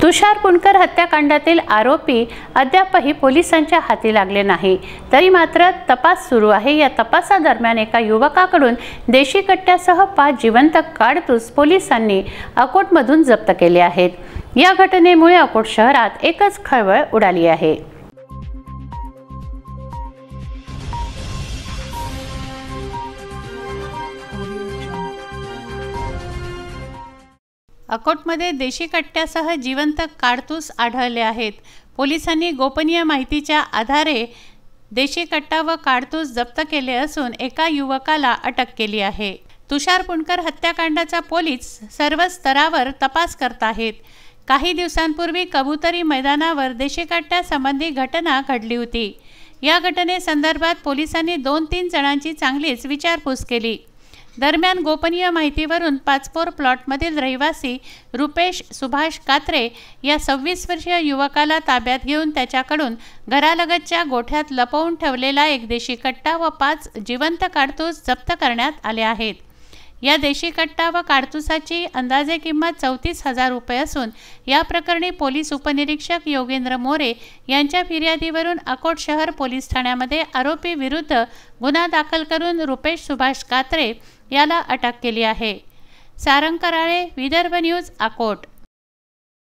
तुषार पुणकर हत्याकांडातील आरोपी अद्यापही पोलिसांच्या हाती लागले नाही, तरी मात्र तपास सुरू आहे। या तपासादरम्यान एका युवकाकडून देशी कट्ट्यासह 5 जिवंत काडतूस पोलिसांनी अकोटमधून जप्त केले आहेत। या घटनेमुळे अकोट शहरात एकच खळबळ उडाली आहे। अकोटमध्ये देशी कट्ट्यासह जिवंत काडतूस आढळले आहेत। पोलिसांनी गोपनीय माहितीच्या आधारे देशी कट्टा व काडतूस जप्त केले असून एका युवकाला अटक केली आहे। तुषार पुणकर हत्याकांडाचा पोलीस सर्व स्तरावर तपास करत आहेत। काही दिवसांपूर्वी कबुतरी मैदानावर देशी कट्ट्यासंबंधी घटना घडली होती। या घटनेसंदर्भात पोलिसांनी 2-3 जणांची चांगलीच विचारपूस केली। दरम्यान गोपनीय माहितीवरून पाचपोर प्लॉटमधील रहिवासी रुपेश सुभाष कात्रे या 26 वर्षीय युवकाला ताब्यात घेऊन त्याच्याकडून घरालगतच्या गोठ्यात लपवून ठेवलेला एक देशी कट्टा व 5 जिवंत काडतूस जप्त करण्यात आले आहेत। या देशी कट्टा व काडतुसाची अंदाजे किंमत 34,000 रुपये असून या प्रकरणी पोलीस उपनिरीक्षक योगेंद्र मोरे यांच्या फिर्यादीवरून अकोट शहर पोलीस ठाण्यामध्ये आरोपी विरुद्ध गुन्हा दाखल करून रुपेश सुभाष कात्रे याला अटक केली आहे। सारंग कराळे, विदर्भ न्यूज, अकोट।